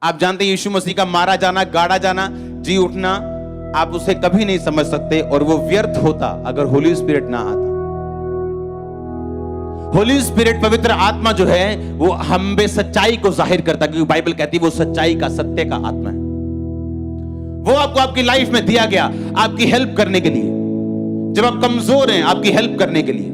आप जानते हैं यीशु मसीह का मारा जाना, गाड़ा जाना, जी उठना, आप उसे कभी नहीं समझ सकते और वो व्यर्थ होता अगर होली स्पिरिट ना आता। होली स्पिरिट, पवित्र आत्मा जो है वो हम में सच्चाई को जाहिर करता, क्योंकि बाइबल कहती है वो सच्चाई का, सत्य का आत्मा है। वो आपको आपकी लाइफ में दिया गया आपकी हेल्प करने के लिए। जब आप कमजोर हैं, आपकी हेल्प करने के लिए।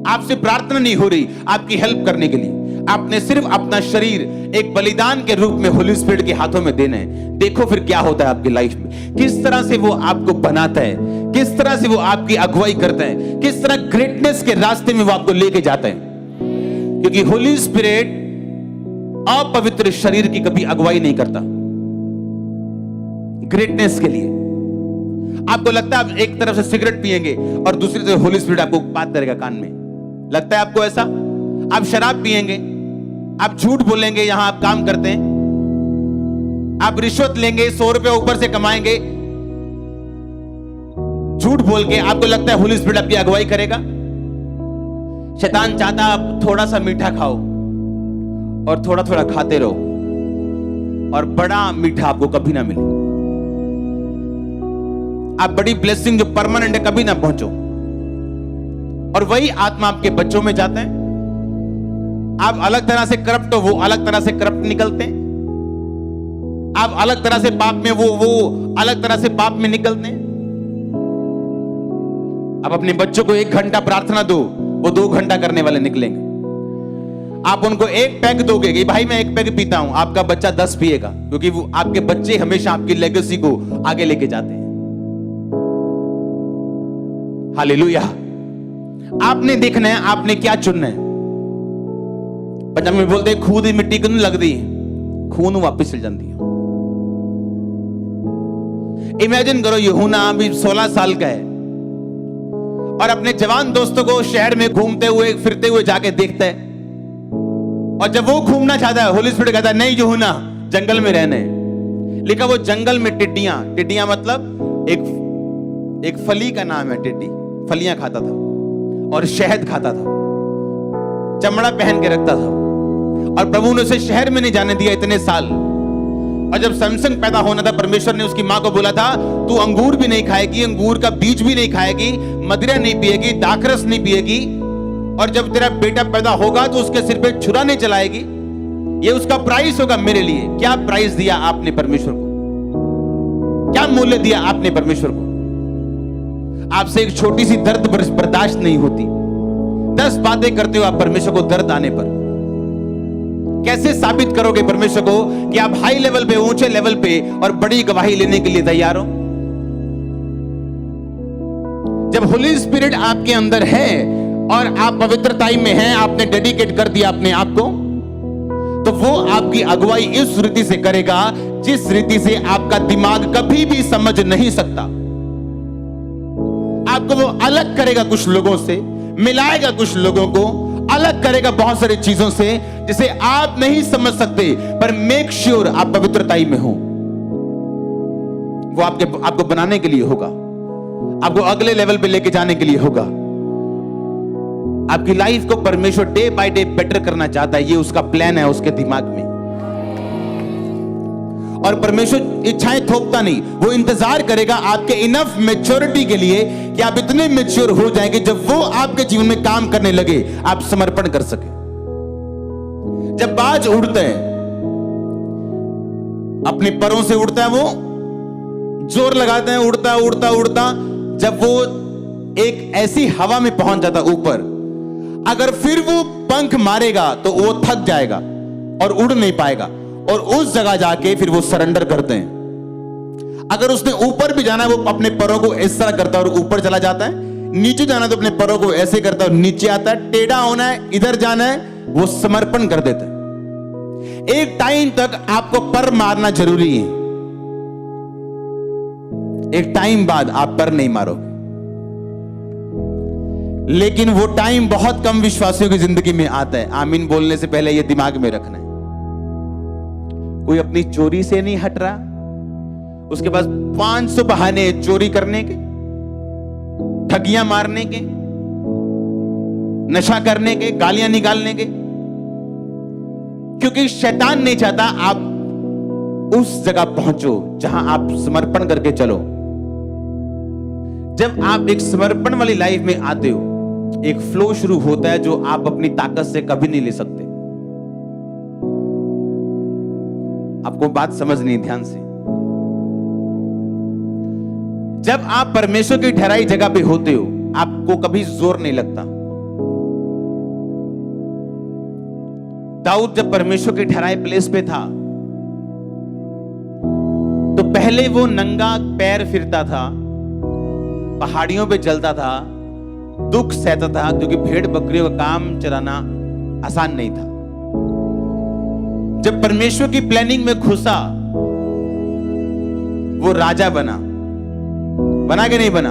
आपसे प्रार्थना नहीं हो रही, आपकी हेल्प करने के लिए। आपने सिर्फ अपना शरीर एक बलिदान के रूप में होली स्पिरिट के हाथों में देना है। देखो फिर क्या होता है आपकी लाइफ में, किस तरह से वो आपको बनाता है, किस तरह से वो आपकी अगुवाई करता है, किस तरह ग्रेटनेस के रास्ते में वो आपको लेके जाता है। क्योंकि होली स्पिरिट अपवित्र शरीर की कभी अगुवाई नहीं करता ग्रेटनेस के लिए। आपको लगता है आप एक तरफ से सिगरेट पिएंगे और दूसरी तरफ होली स्पिरिट आपको बात करेगा कान में, लगता है आपको ऐसा? आप शराब पिएंगे, आप झूठ बोलेंगे, यहां आप काम करते हैं, आप रिश्वत लेंगे, 100 रुपए ऊपर से कमाएंगे झूठ बोल के, आपको लगता है होली स्पिरिट आपकी अगुवाई करेगा? शैतान चाहता आप थोड़ा सा मीठा खाओ और थोड़ा थोड़ा खाते रहो और बड़ा मीठा आपको कभी ना मिले। आप बड़ी ब्लेसिंग जो परमानेंट है कभी ना पहुंचो। और वही आत्मा आपके बच्चों में जाते हैं। आप अलग तरह से करप्ट हो, वो अलग तरह से करप्ट निकलते हैं। आप अलग तरह से पाप में, वो अलग तरह से पाप में निकलते हैं। आप अपने बच्चों को 1 घंटा प्रार्थना दो, वो 2 घंटा करने वाले निकलेंगे। आप उनको 1 पैग दोगे कि भाई मैं 1 पैग पीता हूं, आपका बच्चा 10 पिएगा, क्योंकि वो आपके बच्चे हमेशा आपकी लेगेसी को आगे लेके जाते हैं। हालेलुया। आपने देखना है आपने क्या चुनना है। पंजाबी में बोलते खून की मिट्टी क्यों लगती है, खून वापिस चल जाती है। इमेजिन करो यूहन्ना अभी 16 साल का है और अपने जवान दोस्तों को शहर में घूमते हुए फिरते हुए जाके देखता है, और जब वो घूमना चाहता है होली स्पिरिट कहता है नहीं यूहन्ना जंगल में रहना है। लेकिन वो जंगल में टिड्डियां मतलब एक फली का नाम है, टिड्डी फलियां खाता था और शहद खाता था, चमड़ा पहन के रखता था। और प्रभु ने उसे शहर में नहीं जाने दिया इतने साल। और जब सैमसन पैदा होना था, परमेश्वर ने उसकी मां को बोला था तू अंगूर भी नहीं खाएगी, अंगूर का बीज भी नहीं खाएगी, मदिरा नहीं पिएगी, दाखरस नहीं पिएगी, और जब तेरा बेटा पैदा होगा तो उसके सिर पे छुरा नहीं चलाएगी। ये उसका प्राइस होगा मेरे लिए। क्या प्राइस दिया आपने परमेश्वर को? क्या मूल्य दिया आपने परमेश्वर को? आपसे एक छोटी सी दर्द बर्दाश्त नहीं होती, 10 बातें करते हो आप परमेश्वर को दर्द आने पर। कैसे साबित करोगे परमेश्वर को कि आप हाई लेवल पे, ऊंचे लेवल पे और बड़ी गवाही लेने के लिए तैयार हो? जब होली स्पिरिट आपके अंदर है और आप पवित्रताई में हैं, आपने डेडिकेट कर दिया अपने आप को, तो वो आपकी अगुवाई इस रीति से करेगा जिस रीति से आपका दिमाग कभी भी समझ नहीं सकता। आपको वो अलग करेगा कुछ लोगों से, मिलाएगा कुछ लोगों को, अलग करेगा बहुत सारी चीजों से जिसे आप नहीं समझ सकते। पर मेक श्योर आप पवित्रताई में हो। वो आपको बनाने के लिए होगा, आपको अगले लेवल पे लेके जाने के लिए होगा। आपकी लाइफ को परमेश्वर डे बाय डे बेटर करना चाहता है, ये उसका प्लान है उसके दिमाग में। और परमेश्वर इच्छाएं थोपता नहीं, वो इंतजार करेगा आपके इनफ मैच्योरिटी के लिए कि आप इतने मैच्योर हो जाएंगे जब वो आपके जीवन में काम करने लगे आप समर्पण कर सके। जब बाज उड़ते हैं, अपने परों से उड़ता है, वो जोर लगाते हैं, उड़ता उड़ता उड़ता, जब वो एक ऐसी हवा में पहुंच जाता ऊपर, अगर फिर वो पंख मारेगा तो वो थक जाएगा और उड़ नहीं पाएगा, और उस जगह जाके फिर वो सरेंडर करते हैं। अगर उसने ऊपर भी जाना है, वो अपने पैरों को इस तरह करता है और ऊपर चला जाता है, नीचे जाना है तो अपने पैरों को ऐसे करता है और नीचे आता है, टेढ़ा होना है, इधर जाना है, वो समर्पण कर देता है। एक टाइम तक आपको पर मारना जरूरी है, एक टाइम बाद आप पर नहीं मारोगे। लेकिन वो टाइम बहुत कम विश्वासियों की जिंदगी में आता है। आमीन बोलने से पहले ये दिमाग में रखना है। कोई अपनी चोरी से नहीं हट रहा, उसके पास 500 बहाने चोरी करने के, ठगियां मारने के, नशा करने के, गालियां निकालने के, क्योंकि शैतान नहीं चाहता आप उस जगह पहुंचो जहां आप समर्पण करके चलो। जब आप एक समर्पण वाली लाइफ में आते हो, एक फ्लो शुरू होता है जो आप अपनी ताकत से कभी नहीं ले सकते। आपको बात समझनी, ध्यान से। जब आप परमेश्वर की ठहराई जगह पे होते हो, आपको कभी जोर नहीं लगता। दाऊद जब परमेश्वर की ठहराई प्लेस पे था, तो पहले वो नंगा पैर फिरता था, पहाड़ियों पे चलता था, दुख सहता था, क्योंकि भेड़ बकरियों का काम चलाना आसान नहीं था। जब परमेश्वर की प्लानिंग में घुसा, वो राजा बना कि नहीं बना?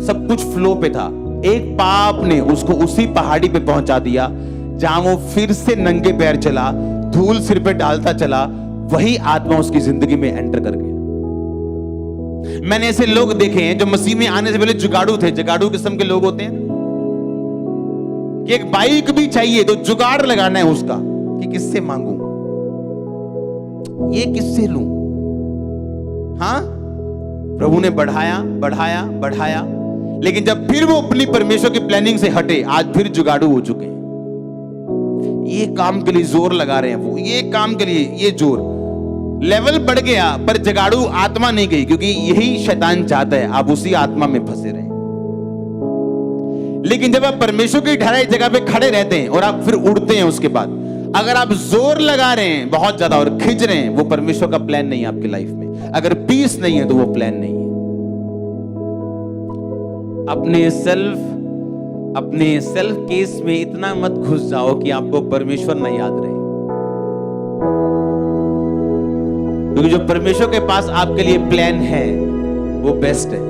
सब कुछ फ्लो पे था। एक पाप ने उसको उसी पहाड़ी पे पहुंचा दिया जहां वो फिर से नंगे पैर चला, धूल सिर पे डालता चला। वही आत्मा उसकी जिंदगी में एंटर कर गया। मैंने ऐसे लोग देखे हैं जो मसीह में आने से पहले जुगाड़ू थे। जुगाड़ू किस्म के लोग होते हैं कि एक बाइक भी चाहिए तो जुगाड़ लगाना है उसका, कि किससे मांगू, ये किससे लूं। हाँ, प्रभु ने बढ़ाया, लेकिन जब फिर वो अपनी परमेश्वर की प्लानिंग से हटे, आज फिर जुगाड़ू हो चुके हैं। ये काम के लिए जोर लगा रहे हैं वो, ये काम के लिए ये जोर, लेवल बढ़ गया, पर जगाड़ू आत्मा नहीं गई, क्योंकि यही शैतान चाहता है आप उसी आत्मा में फंसे रहें। लेकिन जब आप परमेश्वर की ठहराई जगह पे खड़े रहते हैं और आप फिर उड़ते हैं, उसके बाद अगर आप जोर लगा रहे हैं बहुत ज्यादा और खिंच रहे हैं, वो परमेश्वर का प्लान नहीं है आपकी लाइफ में। अगर पीस नहीं है तो वो प्लान नहीं है। अपने सेल्फ केस में इतना मत घुस जाओ कि आपको परमेश्वर न याद रहे, क्योंकि जो परमेश्वर के पास आपके लिए प्लान है वो बेस्ट है।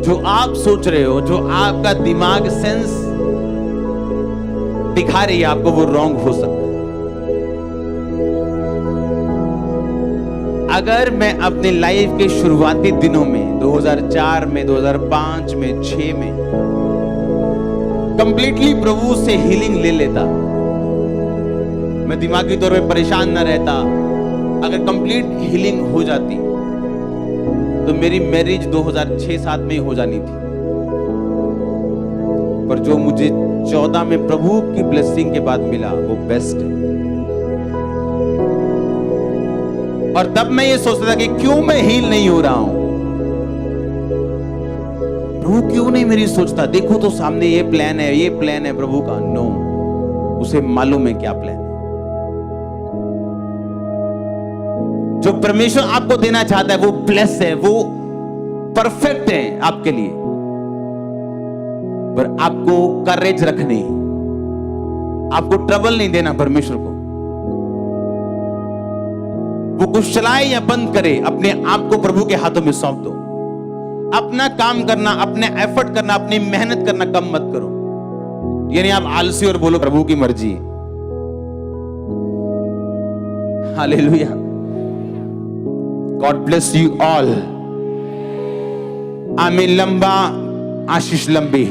जो आप सोच रहे हो, जो आपका दिमाग सेंस दिखा रही है आपको, वो रॉन्ग हो सकता है। अगर मैं अपनी लाइफ के शुरुआती दिनों में 2004 में, 2005 में, 6 में कंप्लीटली प्रभु से हीलिंग ले लेता, मैं दिमागी तौर पे परेशान ना रहता, अगर कंप्लीट हीलिंग हो जाती तो मेरी मैरिज 2006-7 में हो जानी थी। पर जो मुझे 14 में प्रभु की ब्लेसिंग के बाद मिला वो बेस्ट है। और तब मैं ये सोचता था कि क्यों मैं हील नहीं हो रहा हूं, प्रभु क्यों नहीं मेरी सोचता, देखो तो सामने ये प्लान है प्रभु का। नो, उसे मालूम है क्या प्लान है। जो परमेश्वर आपको देना चाहता है वो ब्लेस है, वो परफेक्ट है आपके लिए। पर आपको करेज रखनी, आपको ट्रबल नहीं देना परमेश्वर को। वो कुछ चलाए या बंद करे, अपने आप को प्रभु के हाथों में सौंप दो। अपना काम करना, अपने एफर्ट करना, अपनी मेहनत करना कम मत करो। यानी आप आलसी और बोलो प्रभु की मर्जी है। Hallelujah. God bless you all. आमीन। लंबा आशीष लंबी।